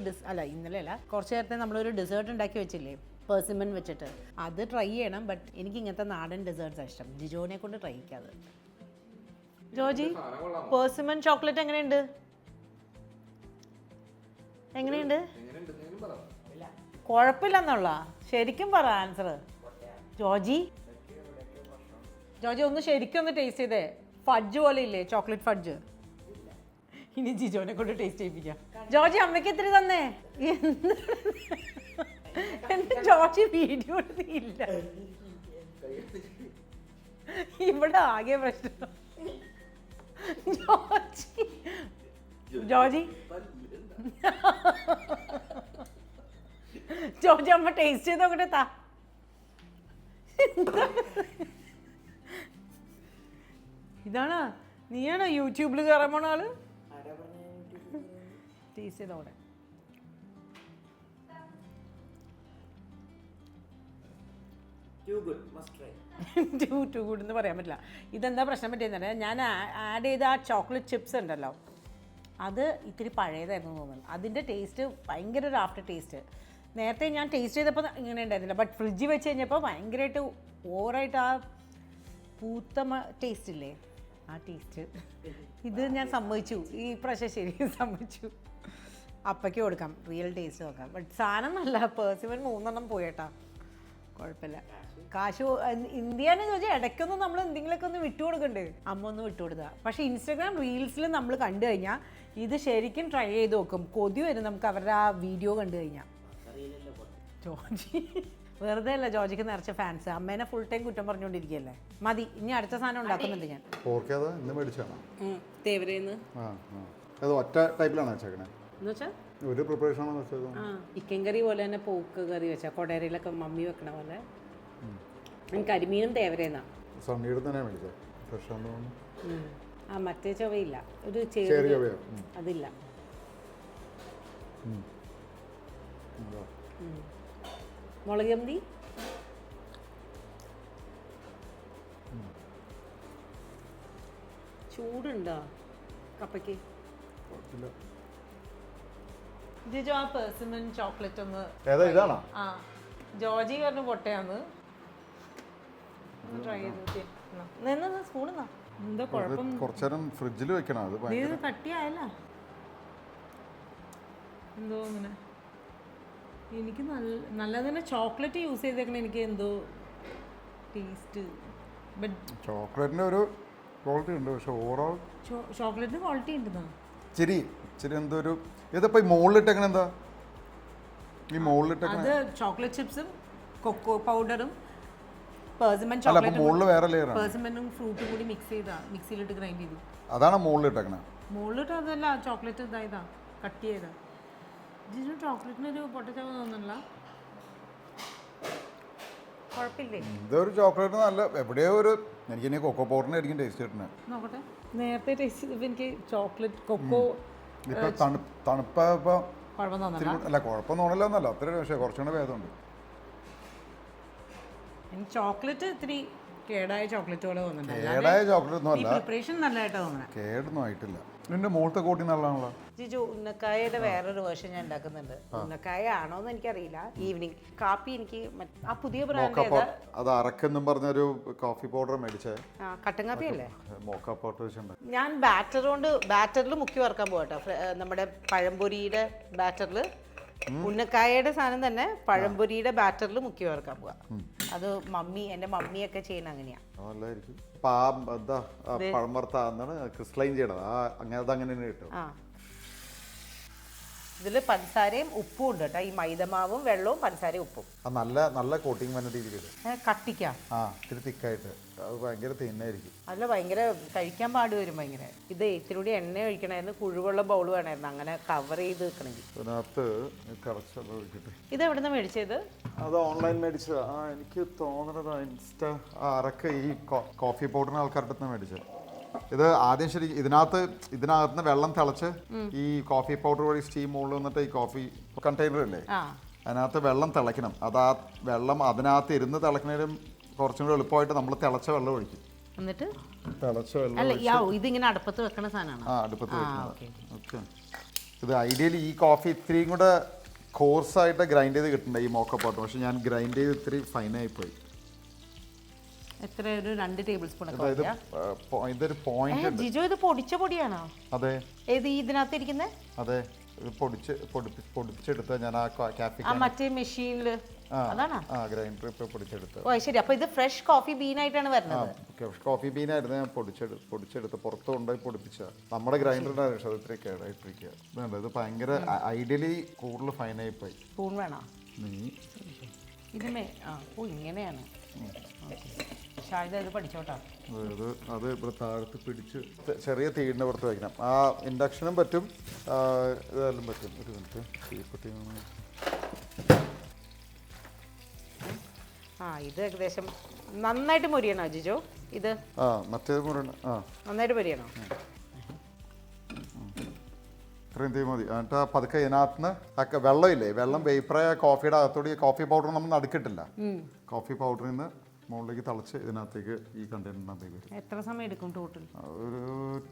S1: ഇന്നലെ അല്ല, കുറച്ച് നേരത്തെ നമ്മളൊരു ഡെസേർട്ട് ഉണ്ടാക്കി വെച്ചില്ലേ പെർസിമൺ വെച്ചിട്ട്, അത് ട്രൈ ചെയ്യണം. ബട്ട് എനിക്ക് ഇങ്ങനത്തെ നാടൻ ഡെസേർട്ട്സാണ് ഇഷ്ടം. ജിജോനെ കൊണ്ട് ട്രൈ ചെയ്യാതെ. ജോജി, പെർസിമൺ ചോക്ലേറ്റ് എങ്ങനെയുണ്ട്? എങ്ങനെയുണ്ട്? കുഴപ്പമില്ലെന്നുള്ള ശരിക്കും പറ ആൻസർ. ജോജി ഒന്ന് ശരിക്കും ഒന്ന് ടേസ്റ്റ് ചെയ്തേ. ഫഡ്ജ് പോലെ ഇല്ലേ, ചോക്ലേറ്റ് ഫഡ്ജ്. ഇനി ജിജോനെ കൊണ്ട് ടേസ്റ്റ് ചെയ്യിപ്പിക്കാം. ജോർജി അമ്മയ്ക്ക് ഇത്തിരി തന്നേ. ജോർജി വീഡിയോ ഇല്ല, ഇവിടെ ആകെ പ്രശ്നം. ജോർജി അമ്മ ടേസ്റ്റ് ചെയ്ത് നോക്കട്ടെ. താ, ഇതാണോ നീയാണോ യൂട്യൂബിൽ കയറാൻ പോണ ആള്? ടേസ്റ്റ് ചെയ്തോടെ. ടു ഗുഡ് എന്ന് പറയാൻ പറ്റില്ല. ഇതെന്താ പ്രശ്നം പറ്റിയെന്ന് ഞാൻ ആഡ് ചെയ്ത ആ ചോക്ലേറ്റ് ചിപ്സ് ഉണ്ടല്ലോ, അത് ഇത്തിരി പഴയതായിരുന്നു തോന്നുന്നു. അതിൻ്റെ ടേസ്റ്റ് ഭയങ്കര ഒരു ആഫ്റ്റർ ടേസ്റ്റ്. നേരത്തെ ഞാൻ ടേസ്റ്റ് ചെയ്തപ്പോൾ ഇങ്ങനെ ഉണ്ടായിരുന്നില്ല, ബട്ട് ഫ്രിഡ്ജിൽ വെച്ച് കഴിഞ്ഞപ്പോൾ ഭയങ്കരമായിട്ട് ഓവറായിട്ട് ആ പൂത്ത ടേസ്റ്റ് ഇല്ലേ, ആ ടേസ്റ്റ്. ഇത് ഞാൻ സമ്മതിച്ചു, ഈ പ്രാവശ്യം ശരി സമ്മതിച്ചു. അപ്പയ്ക്ക് കൊടുക്കാം, റിയൽ ടേസ്റ്റ് നോക്കാം. ബട്ട് സാധനം നല്ല. പേഴ്സിമൺ 3 പോയേട്ടാ, കുഴപ്പമില്ല. കാശ് ഇന്ത്യന്ന് ചോദിച്ചാൽ ഇടയ്ക്കൊന്നും നമ്മൾ എന്തെങ്കിലുമൊക്കെ ഒന്ന് വിട്ടുകൊടുക്കണ്ടേ. അമ്മ ഒന്ന് വിട്ടുകൊടുക്കുക. പക്ഷേ ഇൻസ്റ്റാഗ്രാം റീൽസിൽ നമ്മൾ കണ്ടു കഴിഞ്ഞാൽ ഇത് ശരിക്കും ട്രൈ ചെയ്ത് നോക്കും. കൊതി വരും നമുക്ക് അവരുടെ ആ വീഡിയോ കണ്ടു കഴിഞ്ഞാൽ. ജോർജി വെറുതെ അല്ല, ജോർജിക്ക് നിറച്ച ഫാൻസ്. അമ്മേനെ ഫുൾ ടൈം കുറ്റം പറഞ്ഞുകൊണ്ടിരിക്കുകയല്ലേ. മതി, ഇനി അടുത്ത സാധനം ഉണ്ടാക്കുന്നുണ്ട് ഞാൻ.
S2: ഒറ്റ ടൈപ്പിലാണ് ഒരു പ്രിപ്പറേഷൻ
S1: ചിക്കൻ കറി പോലെ തന്നെ പോക്ക് കറി വെച്ചാൽ കൊടേരയിലൊക്കെ മമ്മി വെക്കണ പോലെ. കരിമീനും തേവരേന്നാ ആ മറ്റേ ചൊവയില്ല, ഒരു ചെറിയ അതില്ല. മുളക് ചമ്മന്തി ചൂടുണ്ടോ കപ്പയ്ക്ക്? ജിജോ ആ പെർസിമൺ ചോക്ലേറ്റ് ഒന്ന് ആ ജോർജി പറഞ്ഞു പൊട്ടയാന്ന് ട്രൈ ചെയ്ത് സ്പൂണെന്നാ. എന്താ കുഴപ്പം?
S2: കുറച്ചേരം ഫ്രിഡ്ജിൽ വെക്കണം.
S1: ഇത് കട്ടിയായല്ല എന്തോ അങ്ങനെ. എനിക്ക് നല്ല തന്നെ ചോക്ലേറ്റ് യൂസ് ചെയ്തേക്കണ. എനിക്ക് എന്തോ ടേസ്റ്റ്. ബട്ട്
S2: ചോക്ലേറ്റിന്റെ ഒരു ക്വാളിറ്റി ഉണ്ട്, പക്ഷെ ഓവറോൾ
S1: ചോക്ലേറ്റിന് ക്വാളിറ്റി ഉണ്ടെന്നാ.
S2: ശരി എന്തോ ഒരു ഇതിപ്പോ ഈ മുകളിലിട്ടേക്കണ എന്താ? ഈ മുകളിലിട്ടേക്കണ
S1: അത് ചോക്ലേറ്റ് ചിപ്സും കൊക്കോ പൗഡറും പെർസിമൺ ചോക്ലേറ്റും
S2: മുകളിൽ വേറെ ലെയറാണ്.
S1: പെർസിമണും ഫ്രൂട്ടും കൂടി മിക്സ് ചെയ്താ മിക്സിയിലിട്ട് ഗ്രൈൻഡ് ചെയ്തു.
S2: അതാണ് മുകളിലിട്ടേക്കണ.
S1: മുകളിലിട്ട് അതല്ല, ചോക്ലേറ്റ് ഇതാ കട്ട് ചെയ്താ. ജിജു ചോക്ലേറ്റിനൊരു പൊട്ടച്ചവ തോന്നുന്നില്ല. കുഴപ്പമില്ലേ?
S2: ഇതൊരു ചോക്ലേറ്റ് നല്ല എവിടെയോ ഒരു എനിക്ക് ഇനി കൊക്കോ പൗഡറിന് ആയിരിക്കും ടേസ്റ്റ് കിട്ടുന്നത്.
S1: നോക്കട്ടെ. നേരത്തെ ടേസ്റ്റ് ചെയ്തപ്പോൾ എനിക്ക് ചോക്ലേറ്റ് കൊക്കോ
S2: ഇപ്പം തണുപ്പപ്പോൾ
S1: കുഴപ്പം തോന്നല.
S2: അല്ല കുഴപ്പം തോന്നില്ല എന്നല്ല അത്ര, പക്ഷേ കുറച്ചുകൂടെ ഭേദമുണ്ട്.
S1: ചോക്ലേറ്റ് ഇത്തിരി കേടായ ചോക്ലേറ്റ് പോലെ തോന്നുന്നുണ്ട്.
S2: കേടായ ചോക്ലേറ്റ് ഒന്നും അല്ല,
S1: പ്രിപ്പറേഷൻ നല്ലതായിട്ടാണ് തോന്നുന്നത്.
S2: കേടൊന്നും ആയിട്ടില്ല. ഇതിന്റെ മുകളത്തെ കോട്ടി നല്ലതാണല്ലോ.
S1: ജിജു, ഉന്നക്കായയുടെ വേറൊരു വേർഷൻ ഞാൻ ഉണ്ടാക്കുന്നുണ്ട്. ഉന്നക്കായ ആണോ എന്ന് എനിക്കറിയില്ല. ഈവനിങ് കാപ്പി എനിക്ക് ആ പുതിയ ബ്രാൻഡ്
S2: അത് അറക്കെന്നും പറഞ്ഞൊരു കോഫി പൗഡർ മേടിച്ചേ.
S1: കട്ടൻ കാപ്പി അല്ലേ?
S2: മോക്ക പൗഡർ വെച്ചിട്ടുണ്ട്.
S1: ഞാൻ ബാറ്ററിൽ മുക്കി വറക്കാൻ പോകട്ടോ. നമ്മുടെ പഴംപൊരിയുടെ ബാറ്ററിൽ, ഉന്നക്കായയുടെ സാധനം തന്നെ പഴംപൊരിയുടെ ബാറ്ററിൽ മുക്കി വറക്കാൻ പോവാ. അത് എൻ്റെ മമ്മിയൊക്കെ ചെയ്യുന്ന അങ്ങനെയാണ്.
S2: നല്ലതായിരിക്കും. എന്താ പഴം വറുത്താണ് ക്രിസ്റ്റലൈൻ ചെയ്യണത്, അങ്ങനെ കിട്ടും.
S1: ഇതിൽ പഞ്ചസാരയും ഉപ്പും ഉണ്ട് കേട്ടോ. ഈ മൈദമാവും വെള്ളവും പഞ്ചസാരയും ഉപ്പും.
S2: നല്ല കോട്ടിങ് വന്ന രീതിയിൽ
S1: കട്ടിക്കാം.
S2: ഇത്തിരി തിക്കായിട്ട്. അത് ഭയങ്കര തിന്നായിരിക്കും.
S1: അല്ല, ഭയങ്കര കഴിക്കാൻ പാട് വരും ഭയങ്കര. ഇത് ഇത്തിരി കൂടി എണ്ണ ഒഴിക്കണമായിരുന്നു, കുഴിവുള്ള ബൗൾ വേണമായിരുന്നു, അങ്ങനെ കവർ ചെയ്ത് വെക്കണമെങ്കിൽ.
S2: ഇതിനകത്ത് ഒഴിക്കട്ടെ.
S1: ഇത് എവിടെ നിന്ന് മേടിച്ചത്?
S2: അത് ഓൺലൈൻ മേടിച്ചത്. എനിക്ക് തോന്നുന്നത് ഇൻസ്റ്റ അറക്കെ ഈ കോഫി പൗഡറിന് ആൾക്കാരുടെ അടുത്ത് മേടിച്ചത്. ഇത് ആദ്യം ശരി ഇതിനകത്ത് വെള്ളം തിളച്ച് ഈ കോഫി പൗഡർ വഴി സ്റ്റീം മുകളിൽ വന്നിട്ട് ഈ കോഫി കണ്ടെയ്നർ അല്ലേ, അതിനകത്ത് വെള്ളം തിളയ്ക്കണം. വെള്ളം അതിനകത്ത് ഇരുന്ന് തിളക്കുന്നതിനും കുറച്ചും കൂടി എളുപ്പമായിട്ട് നമ്മൾ തിളച്ച വെള്ളം ഒഴിക്കും.
S1: എന്നിട്ട്
S2: തിളച്ച വെള്ളം
S1: ഇതിങ്ങനെ അടുപ്പത്ത് വെക്കണ സാധനമാണ്.
S2: അടുപ്പത്ത് വെക്കുന്നത്. ഓക്കെ. ഇത് ഐഡിയലി ഈ കോഫി ഇത്തിരിയും കൂടെ കോഴ്സായിട്ട് ഗ്രൈൻഡ് ചെയ്ത് കിട്ടണ്ട ഈ മോക്ക പൗഡർ. പക്ഷെ ഞാൻ ഗ്രൈൻഡ് ചെയ്ത് ഇത്തിരി ഫൈനായിപ്പോയി.
S1: എത്ര, ഒരു 2 ടേബിൾ സ്പൂൺ.
S2: ഇതൊരു പോയിന്റ്.
S1: ജിജോ, ഇത് പൊടിച്ച പൊടിയാണോ?
S2: അതെ.
S1: ഏത് ഇതിനകത്ത് ഇരിക്കുന്നത്?
S2: അതെ, ഇത് പൊടിച്ചെടുത്ത ഞാൻ ആ കാഫി
S1: മറ്റേ മെഷീനില്
S2: ഗ്രൈൻഡർ ഇപ്പൊ പൊടിച്ചെടുത്ത്.
S1: ഓ ശരി. അപ്പൊ ഇത് ഫ്രഷ് കോഫി ബീൻ ആയിട്ടാണ് വരുന്നത്?
S2: കോഫി ബീൻ ആയിരുന്നു ഞാൻ പൊടിച്ചെടുത്ത് പുറത്ത് കൊണ്ടുപോയി പൊടിപ്പിച്ച. നമ്മുടെ ഗ്രൈൻഡറിന്റെ ഇത്തിരി കേടായിട്ടിരിക്കുക. ഇത് ഭയങ്കര ഐഡിയലി കൂടുതൽ ഫൈനായി പോയി.
S1: സ്പൂൺ വേണോ
S2: നീ?
S1: ഇങ്ങനെയാണ്. പഠിച്ചോട്ടാ.
S2: അത് ഇവിടെ താഴത്ത് പിടിച്ച് ചെറിയ തീടിൻ്റെ പുറത്ത് വയ്ക്കണം. ആ ഇൻഡക്ഷനും പറ്റും, ഇതെല്ലാം പറ്റും. ഒരു മിനിറ്റ്.
S1: ഇത് ഏകദേശം നന്നായിട്ട് മൊരിയണോ ജിജോ? ഇത്
S2: മറ്റേത് മുറിയണം.
S1: നന്നായിട്ട് മൊരിയണോ?
S2: ഇത്രയും തീ മതി. എന്നിട്ട് പതുക്കെ ഇതിനകത്തുനിന്ന് വെള്ളമില്ലേ, വെള്ളം വേപ്പറായ കോഫിയുടെ അകത്തോടെ കോഫി പൗഡർ നമ്മൾ നടുക്കിട്ടില്ല. കോഫി പൗഡറിൽ നിന്ന് മുകളിലേക്ക് തിളച്ച് ഇതിനകത്തേക്ക് ഈ കണ്ടെയ്നറിനകത്തേക്ക് വരും.
S1: എത്ര സമയം എടുക്കും ടോട്ടൽ?
S2: ഒരു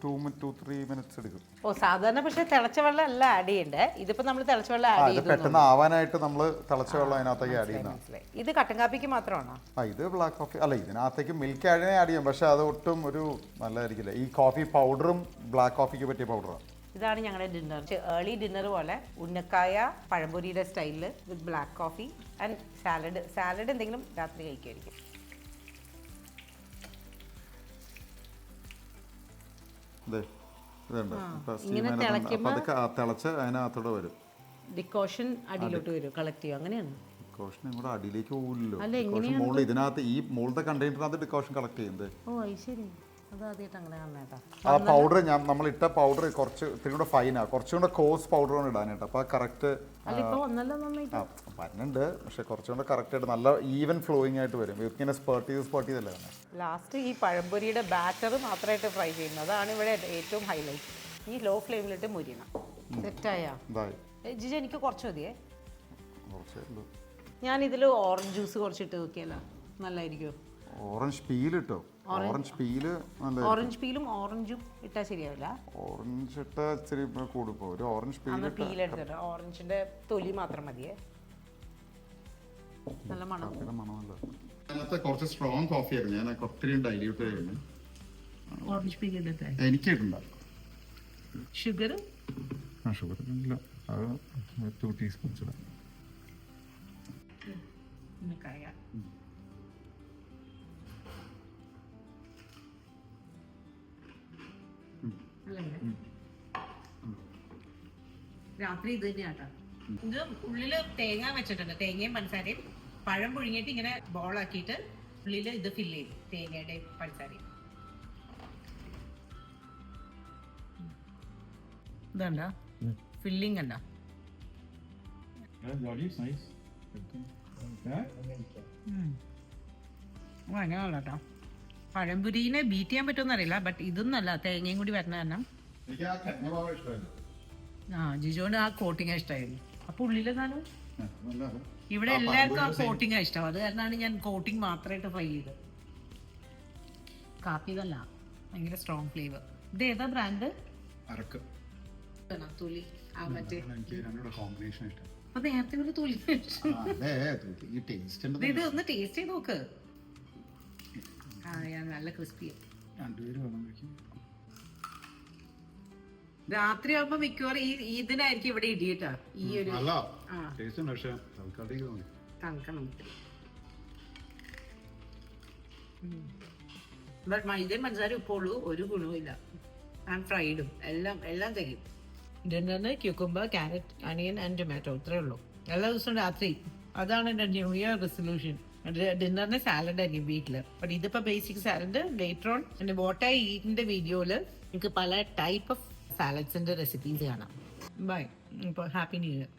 S2: 2-3 മിനിറ്റ്സ് എടുക്കും.
S1: സാധാരണ പക്ഷേ തിളച്ച വെള്ളം അല്ല ആഡ് ചെയ്യണ്ടേ. ഇതിപ്പോ നമ്മൾ തിളച്ച വെള്ളം ആഡ് ചെയ്തു.
S2: പെട്ടെന്ന് ആവാനായിട്ട് നമ്മൾ തിളച്ച വെള്ളം അതിനകത്തേക്ക് ആഡ് ചെയ്യുന്ന.
S1: ഇത് കട്ടൻ കാപ്പിക്ക് മാത്രമാണോ?
S2: ഇത് ബ്ലാക്ക് കോഫി അല്ല, ഇതിനകത്തേക്ക് മിൽക്ക് ആഡ് ചെയ്യാം. പക്ഷെ അത് ഒട്ടും ഒരു നല്ലതായിരിക്കില്ല. ഈ കോഫി പൗഡറും ബ്ലാക്ക് കോഫിക്ക് പറ്റിയ പൗഡറാണ്.
S1: ഇതാണ് ഞങ്ങളുടെ ഡിന്നർ. ഏർലി ഡിന്നർ പോലെ ഉന്നക്കായ പഴംപൊരിയുടെ സ്റ്റൈലിൽ വിത്ത് ബ്ലാക്ക് കോഫി ആൻഡ് സാലഡ് എന്തെങ്കിലും രാത്രി കഴിക്കുമായിരിക്കും.
S2: തിളച്ച് അതിനകത്തോടെ വരും.
S1: ഡിക്കോഷൻ അടിയിലോട്ട് വരും, കളക്ട് ചെയ്യും. അങ്ങനെയാണ്.
S2: ഡിക്കോഷൻ ഇങ്ങോട്ട് അടിയിലേക്ക് പോകില്ലല്ലോ. ഇതിനകത്ത് ഈ മുകളിലത്തെ കണ്ടെയ്നറിനകത്ത് ഡിക്കോഷൻ കളക്ട് ചെയ്യുന്നത്.
S1: ഓ ശരി.
S2: ആ പൗഡർ നമ്മൾ ഇട്ട പൗഡർ കുറച്ച് ഇത്തിരി കൂടെ ഫൈനാ, കുറച്ചും കൂടെ കോഴ്സ് പൗഡറാണ് ഇടാനായിട്ട്. അപ്പൊ കറക്റ്റ് വരുന്നുണ്ട്. പക്ഷെ കുറച്ചും കൂടെ കറക്റ്റ് ആയിട്ട് നല്ല ഈവൻ ഫ്ലോയിങ് ആയിട്ട് വരും. ഇങ്ങനെ സ്പേർട്ട് ചെയ്തല്ലേ.
S1: ലാസ്റ്റ് ഈ പഴംപൊരിയുടെ ബാറ്റർ മാത്രമായിട്ട് ഫ്രൈ ചെയ്യുന്നത്, അതാണ് ഇവിടെ ഏറ്റവും ഹൈലൈറ്റ്. ഈ ലോ ഫ്ലെയിമിലിട്ട് മുരിയണം. സെറ്റായാ ജിജി? എനിക്ക് കുറച്ച് മതിയേ. ഞാൻ ഇതിൽ ഓറഞ്ച് ജ്യൂസ് കുറച്ചിട്ട് നോക്കിയല്ലോ, നല്ലതായിരിക്കും.
S2: ഓറഞ്ച് പീൽ ഇട്ടോ? ഓറഞ്ച് പീല് നല്ല.
S1: ഓറഞ്ച് പീലും ഓറഞ്ചും ഇട്ടാ ശരിയാവില്ല.
S2: ഓറഞ്ച് ഇട്ടാ ഇച്ചിരി കൂടിപ്പോ. ഒരു ഓറഞ്ച്
S1: പീൽ എടുത്തിട്ട് ഓറഞ്ചിന്റെ തൊലി മാത്രം മതിയേ. നല്ല മണമല്ല.
S2: കുറച്ച് സ്ട്രോങ് കോഫി ആയിരുന്നു, ഞാൻ ഒത്തിരി ഡൈല്യൂട്ട് ചെയ്യുന്നു.
S1: ഓറഞ്ച് പീൽ
S2: എനിക്ക് ഇടണ്ട.
S1: ഷുഗർ
S2: ഇല്ല, അത് 2 ടീസ്പൂൺസ് ഇടാം.
S1: രാത്രി ഇത് തന്നെയാട്ടോ. ഇത് ഉള്ളില് തേങ്ങ വെച്ചിട്ടുണ്ട്, തേങ്ങയും പഞ്ചസാരയും. പഴം പുഴുങ്ങിയിട്ട് ഇങ്ങനെ ബോളാക്കിയിട്ട് ഉള്ളില് ഇത് ഫില്ല് ചെയ്തു, തേങ്ങയുടെ പഞ്ചസാരയും. ഇതണ്ട ഫില്ലിംഗ് കണ്ട. അങ്ങനെയുള്ള കേട്ടോ. പഴംപൊരീനെ ബീറ്റ് ചെയ്യാൻ പറ്റുമെന്ന് അറിയില്ല, ബട്ട് ഇതൊന്നല്ല, തേങ്ങയും കൂടി വരണ കാരണം.
S2: എനിക്ക് ആ കഞ്ഞഭാവം ഇഷ്ടമായിരുന്നു.
S1: ജിജോന് ആ കോട്ടിങ് ഇഷ്ടമായിരുന്നു. അപ്പൊ ഉള്ളിലെന്നാലും
S2: നല്ലതാണ്.
S1: ഇവിടെ എല്ലാവർക്കും ആ കോട്ടിങ് ഇഷ്ടം. അത് കാരണമാണ് ഞാൻ കോട്ടിങ് മാത്രമായിട്ട് ഫ്രൈ ചെയ്തത്. കാപ്പി ഇതല്ല, ഭയങ്കര സ്ട്രോങ് ഫ്ലേവർ. ഇത് ഏതാ ബ്രാൻഡ്?
S3: അരക്ക്.
S1: തൊലി ആ മറ്റേ
S3: എനിക്ക് രണ്ടുകൂടെ കോമ്പിനേഷൻ ഇഷ്ടം.
S1: അപ്പൊ നേരത്തെ ഒരു തൊലി.
S3: ഈ ടേസ്റ്റ്
S1: ഇത് ഒന്ന് ടേസ്റ്റ് ചെയ്ത് നോക്ക്. നല്ല ക്രിസ്പി.
S3: രണ്ടുപേരും വേണം കഴിക്കും.
S1: രാത്രി ആകുമ്പോ മിക്കവാറും ഇതിനായിരിക്കും ഇവിടെ ഇടിയിട്ടാ. ഈ ഒരു
S3: അല്ല ടേസ്റ്റ് ഉണ്ട്, പക്ഷെ തൽക്കാലത്തേക്ക് തോന്നി
S1: തണുക്കണം. ബട്ട് മൈദയും പഞ്ചസാര ഉപ്പുള്ളൂ, ഒരു ഗുണവുമില്ല. ആൻഡ് ഫ്രൈഡും എല്ലാം തികയും. ഡിന്നറിന് ക്യൂക്കുംബർ, ക്യാരറ്റ്, അനിയൻ ആൻഡ് ടൊമാറ്റോ, ഇത്രേ ഉള്ളൂ. എല്ലാ ദിവസവും രാത്രി. അതാണ് എൻ്റെ ന്യൂ ഇയർ റെസൊല്യൂഷൻ. ഡിന്നറിന് സാലഡ് ആയിരിക്കും വീട്ടില്. ബട്ട് ഇതിപ്പോ ബേസിക് സാലഡ്. ലേറ്റർ ഓൺ എൻ്റെ വാട്ട് ഐ ഈറ്റിന്റെ വീഡിയോയില് എനിക്ക് പല ടൈപ്പ് ഓഫ് സാലഡ്സിന്റെ റെസിപ്പീസ് കാണാം. ബൈ. ഇപ്പോൾ ഹാപ്പി ന്യൂ ഇയർ.